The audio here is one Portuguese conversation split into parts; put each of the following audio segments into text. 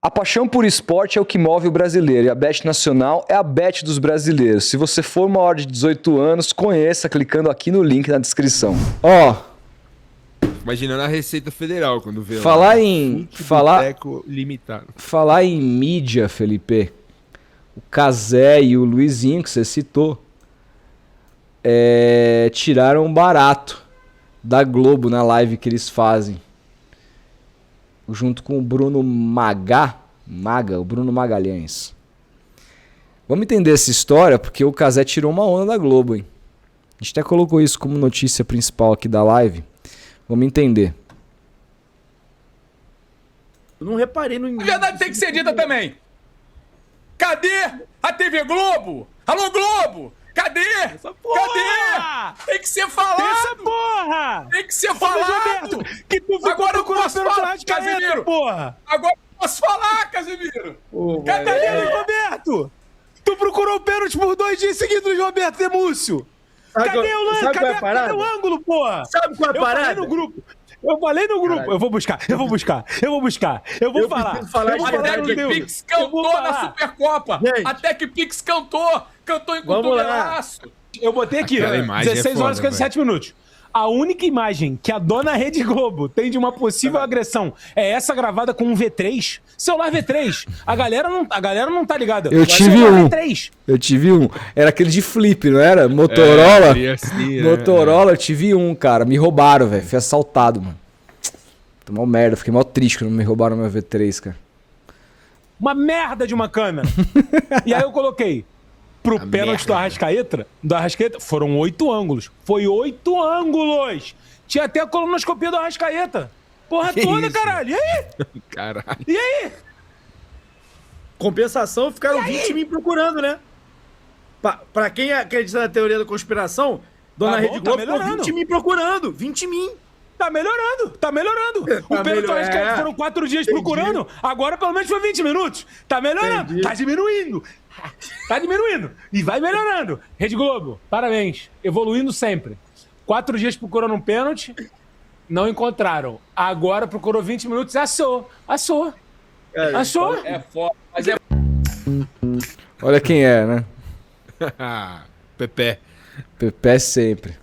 A paixão por esporte é o que move o brasileiro e a Bet Nacional é a bet dos brasileiros. Se você for maior de 18 anos, conheça clicando aqui no link na descrição. Ó, Imaginando a Receita Federal quando vê falar lá. em Boteco limitado. falar em mídia, Felipe, o Cazé e o Luizinho que você citou tiraram um barato da Globo na live que eles fazem. Junto com o Bruno o Bruno Magalhães. Vamos entender essa história, porque o Cazé tirou uma onda da Globo, hein? A gente até colocou isso como notícia principal aqui da live. Vamos entender. Eu não reparei no... A verdade tem que ser dita também. Cadê a TV Globo? Alô, Globo? Cadê? Essa porra! Cadê? Tem que ser falado! Essa porra! Tem que ser falado! Que tu ficou Agora eu procurando posso pelo falar, Arrascaeta, Casemiro! porra! Agora eu posso falar, Casemiro! Cadê ele, Roberto? Tu procurou o pênalti por 2 dias seguidos, Roberto Demúcio! Cadê o lance? Sabe qual é a parada? Cadê o ângulo, porra? Sabe qual é a Eu parada? falei no grupo. Eu falei no grupo. Caralho. Eu vou buscar. Eu vou falar. preciso falar Eu vou de falar Até no que Deus. Pix Eu vou cantou na falar. Supercopa! Gente. Até que Pix cantou! Cantou em Vamos lá. cotovelaço! Eu botei aqui, Aquela imagem 16 é horas e foda, 57 minutos. A única imagem que a dona Rede Globo tem de uma possível agressão é essa gravada com um V3. Celular V3. A galera não tá ligada. Eu tive Celular um. V3. Eu tive um. Era aquele de flip, não era? Motorola. Motorola, eu tive um, cara. Me roubaram, velho. Fui assaltado, mano. Tô mal merda. Fiquei mal triste quando me roubaram meu V3, cara. Uma merda de uma câmera. E aí eu coloquei pro pênalti do Arrascaeta, foram 8 ângulos. Foi 8 ângulos. Tinha até a colonoscopia do Arrascaeta. Porra Que toda, isso? caralho. E aí? Caralho. E aí? Compensação, ficaram 20 mil procurando, né? Pra quem acredita na teoria da conspiração, Dona Tá bom, Rede tá Globo ficou melhorando. 20 mil procurando. 20 mil. Tá melhorando. O pênalti do Arrascaeta foram 4 dias Entendi. procurando. Agora pelo menos foi 20 minutos. Tá melhorando. Entendi. Tá diminuindo. Tá diminuindo. E vai melhorando. Rede Globo, parabéns. Evoluindo sempre. 4 dias procurando um pênalti. Não encontraram. Agora procurou 20 minutos e achou. Achou. É foda, mas é Olha quem é, né? Pepe. Pepe sempre.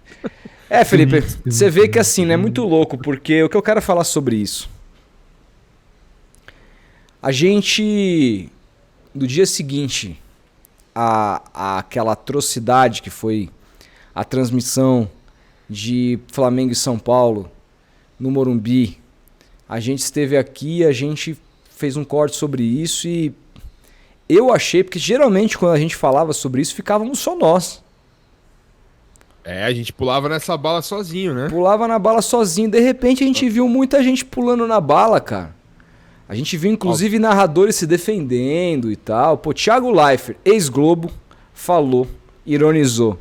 Felipe, você vê que assim, né? É muito louco, porque o que eu quero falar sobre isso. A gente, no dia seguinte àquela atrocidade que foi a transmissão de Flamengo e São Paulo no Morumbi, a gente esteve aqui, a gente fez um corte sobre isso e eu achei, porque geralmente quando a gente falava sobre isso, ficávamos só nós. A gente pulava nessa bala sozinho, né? Pulava na bala sozinho. De repente a gente viu muita gente pulando na bala, cara. A gente viu inclusive narradores se defendendo e tal. Pô, Thiago Leifert, ex-Globo, falou, ironizou.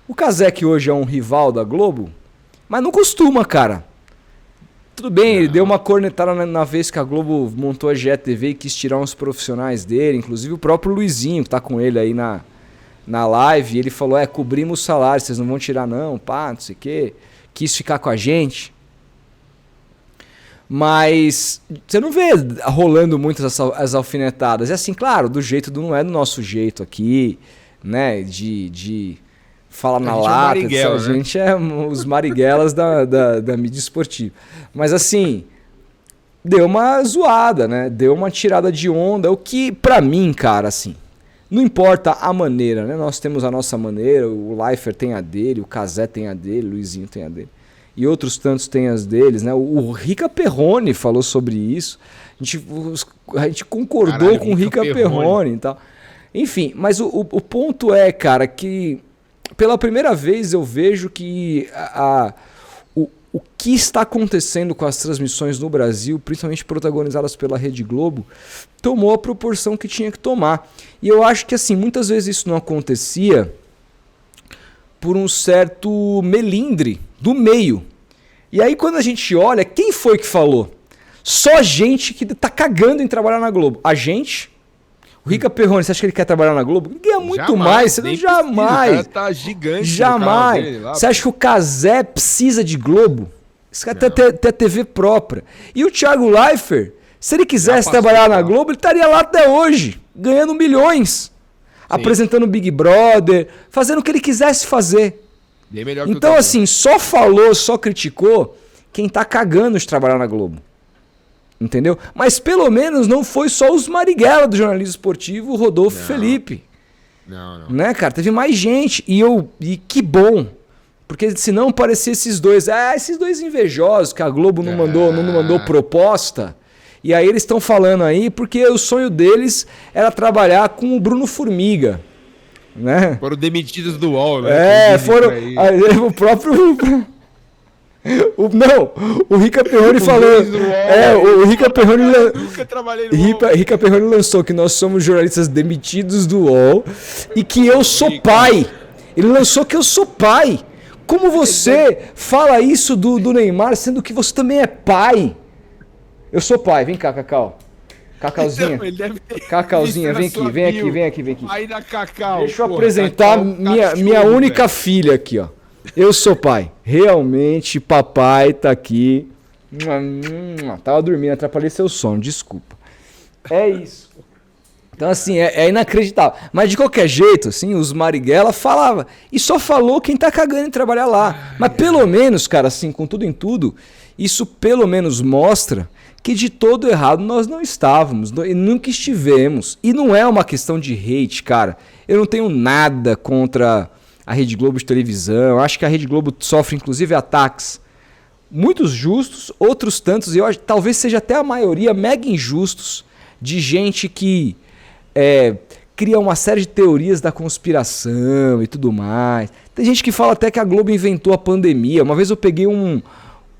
O Cazé que hoje é um rival da Globo, mas não costuma, cara. Tudo bem, ele deu uma cornetada na vez que a Globo montou a GETV e quis tirar uns profissionais dele, inclusive o próprio Luizinho, que tá com ele aí na live, ele falou, cobrimos o salário, vocês não vão tirar não, pá, não sei o quê. Quis ficar com a gente. Mas você não vê rolando muitas as alfinetadas. É assim, claro, do jeito não é do nosso jeito aqui, né, de falar na lata. A gente é os mariguelas da mídia esportiva. Mas assim, deu uma zoada, né, deu uma tirada de onda, o que pra mim, cara, assim, não importa a maneira, né? Nós temos a nossa maneira, o Leifert tem a dele, o Cazé tem a dele, o Luizinho tem a dele. E outros tantos têm as deles, né? O Rica Perrone falou sobre isso. A gente concordou com o Rica Perrone e tal. Enfim, mas o ponto é, cara, que pela primeira vez eu vejo que o que está acontecendo com as transmissões no Brasil, principalmente protagonizadas pela Rede Globo, tomou a proporção que tinha que tomar. E eu acho que assim, muitas vezes isso não acontecia por um certo melindre do meio. E aí quando a gente olha, quem foi que falou? Só gente que tá cagando em trabalhar na Globo. A gente... O Rica Perrone, você acha que ele quer trabalhar na Globo? Ele ganha muito mais. Você não, jamais. O cara tá gigante. Jamais. Dele lá, você acha que o Cazé precisa de Globo? Esse cara tem a TV própria. E o Thiago Leifert Se ele quisesse trabalhar na Globo, ele estaria lá até hoje, ganhando milhões, apresentando Big Brother, fazendo o que ele quisesse fazer. Bem melhor então, assim, só falou, só criticou quem tá cagando de trabalhar na Globo. Entendeu? Mas pelo menos não foi só os Marighella do jornalismo esportivo, o Rodolfo e Felipe. Não. Né, cara? Teve mais gente. E que bom. Porque senão parecia esses dois invejosos que a Globo não mandou proposta. E aí eles estão falando aí porque o sonho deles era trabalhar com o Bruno Formiga. Né? Foram demitidos do UOL, né? Foram. O próprio. O Rica Perrone falou. O Rica Perrone. Nunca trabalhei no UOL. Rica Perrone lançou que nós somos jornalistas demitidos do UOL e que eu sou pai. Ele lançou que eu sou pai. Como você fala isso do Neymar, sendo que você também é pai? Eu sou pai. Vem cá, Cacau. Cacauzinha. Cacauzinha, vem aqui. Aí da Cacau. Deixa eu apresentar minha única filha aqui, ó. Eu sou pai. Realmente, papai tá aqui. Tava dormindo, atrapalhei seu sono, desculpa. É isso. Então, assim, é inacreditável. Mas de qualquer jeito, assim, os Marighella falava. E só falou quem tá cagando em trabalhar lá. Mas pelo menos, cara, assim, com tudo em tudo, isso pelo menos mostra que de todo errado nós não estávamos, e nunca estivemos. E não é uma questão de hate, cara. Eu não tenho nada contra a Rede Globo de televisão. Eu acho que a Rede Globo sofre, inclusive, ataques muitos justos, outros tantos, e eu acho, talvez seja até a maioria, mega injustos, de gente que cria uma série de teorias da conspiração e tudo mais. Tem gente que fala até que a Globo inventou a pandemia. Uma vez eu peguei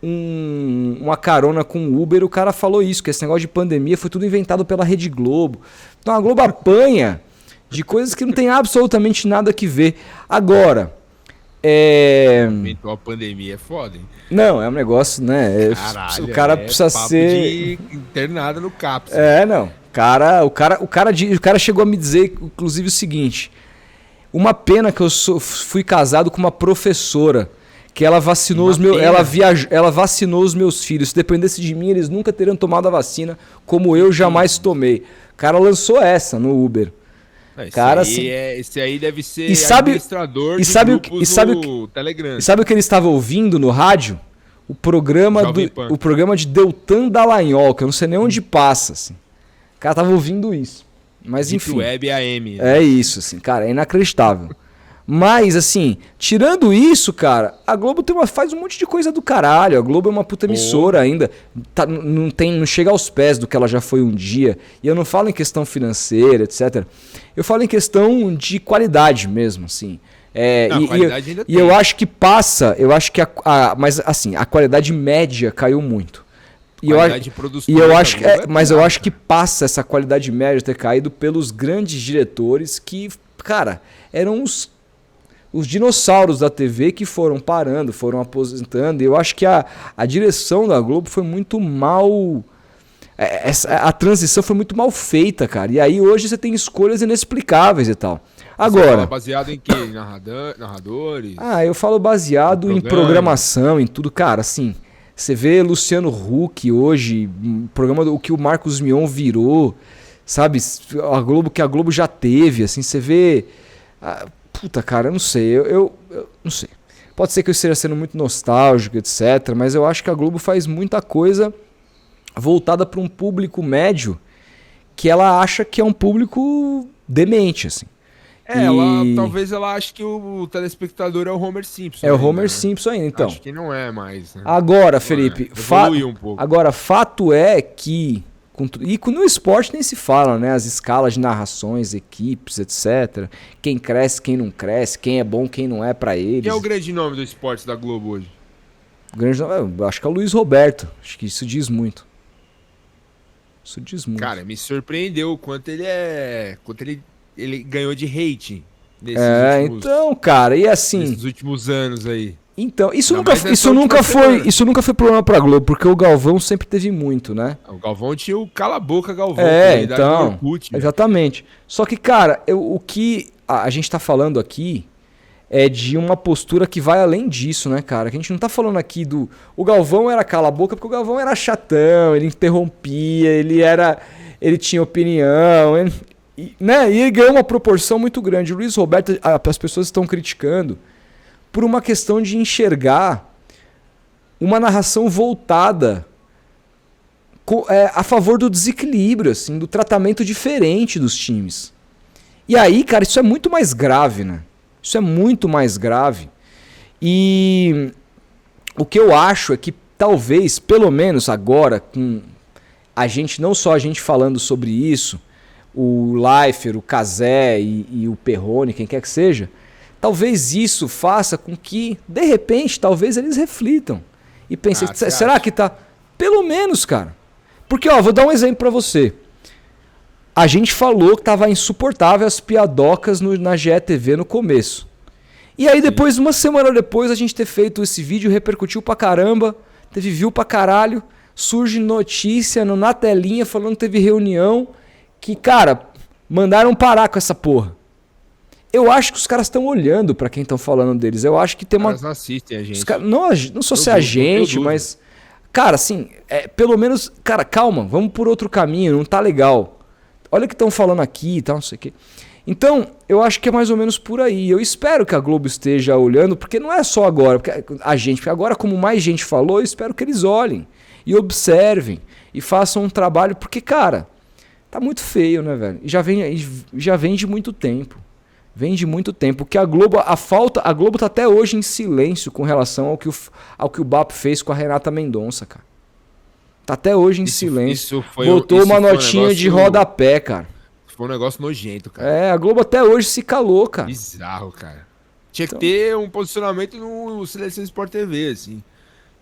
uma carona com o Uber, o cara falou isso, que esse negócio de pandemia foi tudo inventado pela Rede Globo. Então a Globo apanha de coisas que não tem absolutamente nada que ver. Agora, inventou a pandemia, é foda, hein? Não, é um negócio, né? Caralho, o cara precisa ser de internado no CAPS. Não. O cara chegou a me dizer, inclusive, o seguinte: uma pena que eu fui casado com uma professora. Que ela vacinou ela vacinou os meus filhos. Se dependesse de mim, eles nunca teriam tomado a vacina, como eu jamais tomei. O cara lançou essa no Uber. Esse aí deve ser administrador de grupos no Telegram. E sabe o que ele estava ouvindo no rádio? O programa de Deltan Dallagnol, que eu não sei nem onde passa. Assim. O cara estava ouvindo isso. Mas enfim. Web AM. É isso, assim, cara, é inacreditável. Mas, assim, tirando isso, cara, a Globo faz um monte de coisa do caralho. A Globo é uma puta emissora ainda. Não chega aos pés do que ela já foi um dia. E eu não falo em questão financeira, etc. Eu falo em questão de qualidade mesmo, assim. E eu acho que passa, mas assim, a qualidade média caiu muito. Eu acho que passa essa qualidade média ter caído pelos grandes diretores que, cara, eram os dinossauros da TV que foram parando, foram aposentando. E eu acho que a direção da Globo foi muito mal. A transição foi muito mal feita, cara. E aí hoje você tem escolhas inexplicáveis e tal. Agora. Você fala baseado em quê? Narradores? Eu falo baseado em programação, em tudo. Cara, assim, você vê Luciano Huck hoje, programa o que o Marcos Mion virou, sabe? A Globo já teve, assim, você vê. Puta, cara, eu não sei. Eu não sei. Pode ser que eu esteja sendo muito nostálgico, etc. Mas eu acho que a Globo faz muita coisa voltada para um público médio que ela acha que é um público demente, assim. Talvez ela ache que o telespectador é o Homer Simpson. É o Homer Simpson ainda, então. Acho que não é mais. Né? Agora, Felipe, evoluiu um pouco. Agora, fato é que... E no esporte nem se fala, né? As escalas de narrações, equipes, etc. Quem cresce, quem não cresce, quem é bom, quem não é pra eles. Quem é o grande nome do esporte da Globo hoje? O grande nome, eu acho que é o Luiz Roberto. Acho que isso diz muito. Isso diz muito. Cara, me surpreendeu o quanto ele ganhou de rating então, cara, e assim... nesses últimos anos aí. Então, isso nunca foi problema pra Globo, porque o Galvão sempre teve muito, né? O Galvão tinha o Cala a Boca Galvão. Então, exatamente. Só que, cara, o que a gente tá falando aqui é de uma postura que vai além disso, né, cara? Que a gente não tá falando aqui do... O Galvão era cala a boca porque o Galvão era chatão, ele interrompia, ele tinha opinião, né? E ele ganhou uma proporção muito grande. O Luiz Roberto, as pessoas estão criticando por uma questão de enxergar uma narração voltada a favor do desequilíbrio, assim, do tratamento diferente dos times. E aí, cara, isso é muito mais grave, né? Isso é muito mais grave. E o que eu acho é que talvez, pelo menos agora, com a gente, não só a gente falando sobre isso, o Leifert, o Cazé e o Perrone, quem quer que seja, talvez isso faça com que, de repente, talvez eles reflitam. E pensem, será que tá... Pelo menos, cara. Porque, ó, vou dar um exemplo pra você. A gente falou que tava insuportável as piadocas na GETV no começo. E aí depois, uma semana depois, a gente ter feito esse vídeo, repercutiu pra caramba, teve view pra caralho, surge notícia na telinha falando que teve reunião, que, cara, mandaram parar com essa porra. Eu acho que os caras estão olhando pra quem estão falando deles. Eu acho que tem uma... Os caras não assistem a gente. Não só ser a gente, mas... Cara, assim, pelo menos... Cara, calma, vamos por outro caminho, não tá legal. Olha o que estão falando aqui e tal, não sei o quê. Então, eu acho que é mais ou menos por aí. Eu espero que a Globo esteja olhando, porque não é só agora, porque agora, como mais gente falou, eu espero que eles olhem e observem e façam um trabalho, porque, cara, tá muito feio, né, velho? E já vem de muito tempo. Vem de muito tempo. Que a Globo tá até hoje em silêncio com relação ao que o BAP fez com a Renata Mendonça, cara. Tá até hoje em silêncio. Botou uma notinha de rodapé, cara. Foi um negócio nojento, cara. A Globo até hoje se calou, cara. Bizarro, cara. Tinha que ter um posicionamento no Seleção Sport TV, assim.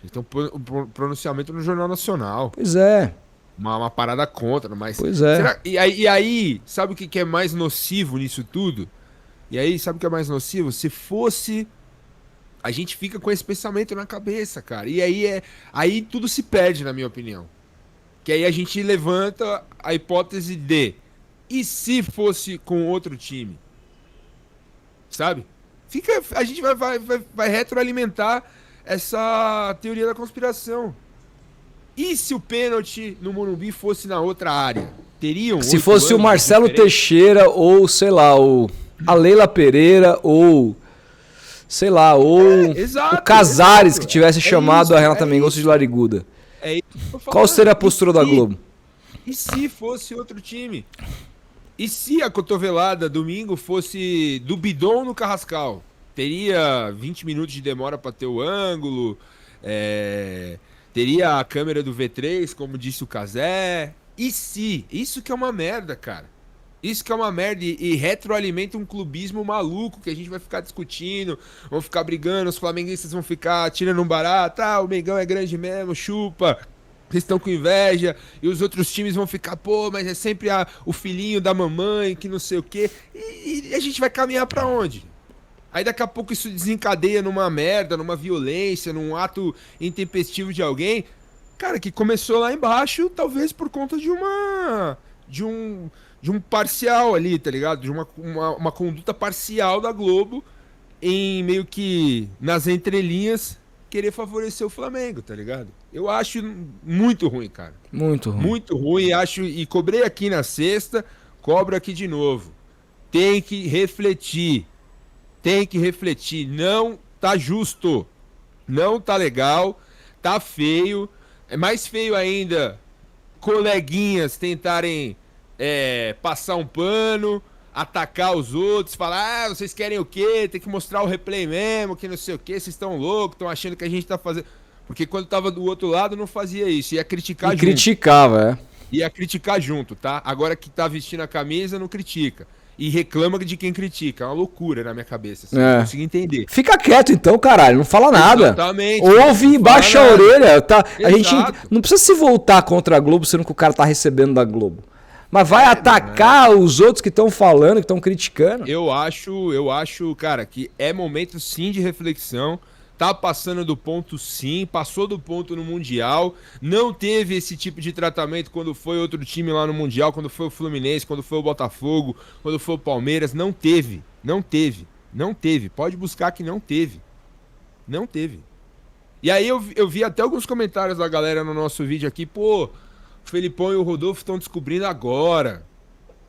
Tinha que ter um pronunciamento no Jornal Nacional. Pois é. Uma parada contra, mas... Pois é. E aí, sabe o que é mais nocivo nisso tudo? E aí, sabe o que é mais nocivo? Se fosse... A gente fica com esse pensamento na cabeça, cara. E aí tudo se perde, na minha opinião. Que aí a gente levanta a hipótese de... E se fosse com outro time? Sabe? A gente vai retroalimentar essa teoria da conspiração. E se o pênalti no Morumbi fosse na outra área? Teriam? Se fosse o Marcelo Teixeira ou, sei lá, a Leila Pereira ou... Sei lá, ou o Casares que tivesse chamado a Renata Mendonça de Lariguda. Qual seria a postura da Globo? E se fosse outro time? E se a cotovelada domingo fosse do Bidon no Carrascal? Teria 20 minutos de demora para ter o ângulo, teria a câmera do V3, como disse o Cazé. E se? Isso que é uma merda, cara. Isso que é uma merda e retroalimenta um clubismo maluco que a gente vai ficar discutindo, vão ficar brigando, os flamenguistas vão ficar tirando um barato, o Mengão é grande mesmo, chupa, vocês estão com inveja, e os outros times vão ficar, pô, mas é sempre o filhinho da mamãe, que não sei o quê, e a gente vai caminhar pra onde? Aí daqui a pouco isso desencadeia numa merda, numa violência, num ato intempestivo de alguém, cara, que começou lá embaixo, talvez por conta de um parcial ali, tá ligado? De uma conduta parcial da Globo em meio que nas entrelinhas querer favorecer o Flamengo, tá ligado? Eu acho muito ruim, cara. Muito ruim. Muito ruim, acho, e cobrei aqui na sexta, cobro aqui de novo. Tem que refletir. Não tá justo. Não tá legal. Tá feio. É mais feio ainda coleguinhas tentarem passar um pano, atacar os outros, falar, vocês querem o quê? Tem que mostrar o replay mesmo, que não sei o quê, vocês estão loucos, estão achando que a gente tá fazendo... Porque quando tava do outro lado não fazia isso, ia criticar junto. Criticava, Ia criticar junto, tá? Agora que tá vestindo a camisa, não critica. E reclama de quem critica. É uma loucura na minha cabeça, assim, não consigo entender. Fica quieto então, caralho, não fala nada. Exatamente. Ouve e baixa a orelha. Tá? A gente não precisa se voltar contra a Globo, sendo que o cara tá recebendo da Globo. Mas vai atacar os outros que estão falando, que estão criticando. Eu acho, cara, que é momento sim de reflexão. Tá passando do ponto sim, passou do ponto no Mundial. Não teve esse tipo de tratamento quando foi outro time lá no Mundial, quando foi o Fluminense, quando foi o Botafogo, quando foi o Palmeiras. Não teve. Não teve. Pode buscar que não teve. Não teve. E aí eu vi até alguns comentários da galera no nosso vídeo aqui, pô, o Felipão e o Rodolfo estão descobrindo agora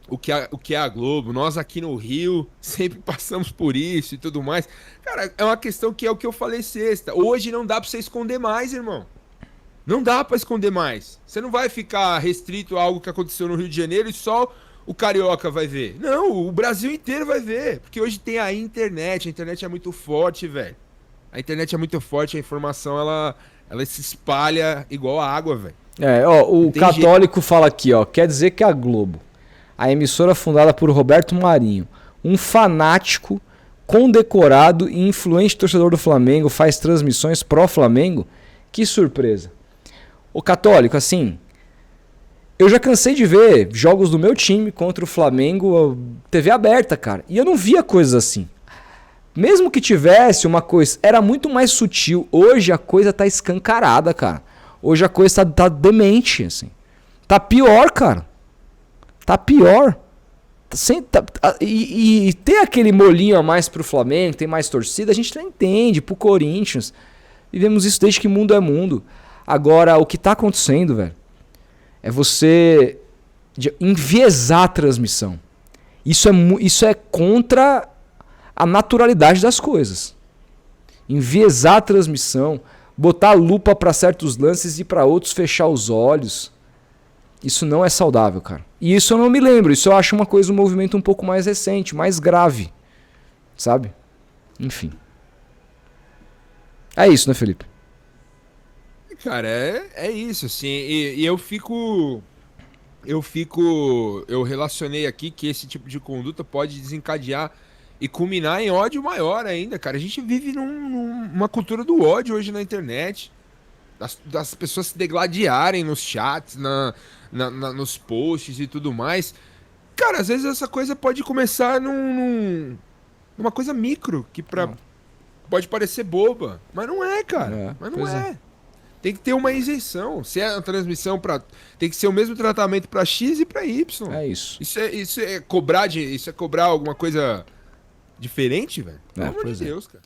o que é a Globo. Nós aqui no Rio sempre passamos por isso e tudo mais. Cara, é uma questão que é o que eu falei sexta. Hoje não dá pra você esconder mais, irmão. Não dá pra esconder mais. Você não vai ficar restrito a algo que aconteceu no Rio de Janeiro e só o carioca vai ver. Não, o Brasil inteiro vai ver. Porque hoje tem a internet é muito forte, velho. A internet é muito forte, a informação, ela se espalha igual a água, velho. O católico fala aqui, ó, quer dizer que a Globo, a emissora fundada por Roberto Marinho, um fanático, condecorado e influente torcedor do Flamengo, faz transmissões pró-Flamengo? Que surpresa. O católico, assim, eu já cansei de ver jogos do meu time contra o Flamengo, TV aberta, cara, e eu não via coisas assim. Mesmo que tivesse uma coisa, era muito mais sutil. Hoje a coisa tá escancarada, cara. Hoje a coisa tá demente, assim. Tá pior, cara. Tá pior. E ter aquele molinho a mais pro Flamengo, tem mais torcida, a gente não entende. Pro Corinthians. Vivemos isso desde que mundo é mundo. Agora, o que tá acontecendo, velho, é você enviesar a transmissão. Isso é contra a naturalidade das coisas. Enviesar a transmissão, botar a lupa para certos lances e para outros fechar os olhos. Isso não é saudável, cara. E isso eu não me lembro. Isso eu acho uma coisa, um movimento um pouco mais recente, mais grave. Sabe? Enfim. É isso, né, Felipe? Cara, é isso, assim. E eu relacionei aqui que esse tipo de conduta pode desencadear e culminar em ódio maior ainda, cara. A gente vive numa cultura do ódio hoje na internet. Das pessoas se degladiarem nos chats, nos posts e tudo mais. Cara, às vezes essa coisa pode começar numa coisa micro, que pode parecer boba. Mas não é, cara. Mas não é. Tem que ter uma isenção. Se é uma transmissão tem que ser o mesmo tratamento para X e para Y. É isso. Isso é cobrar alguma coisa diferente, velho? Pelo amor de Deus, cara.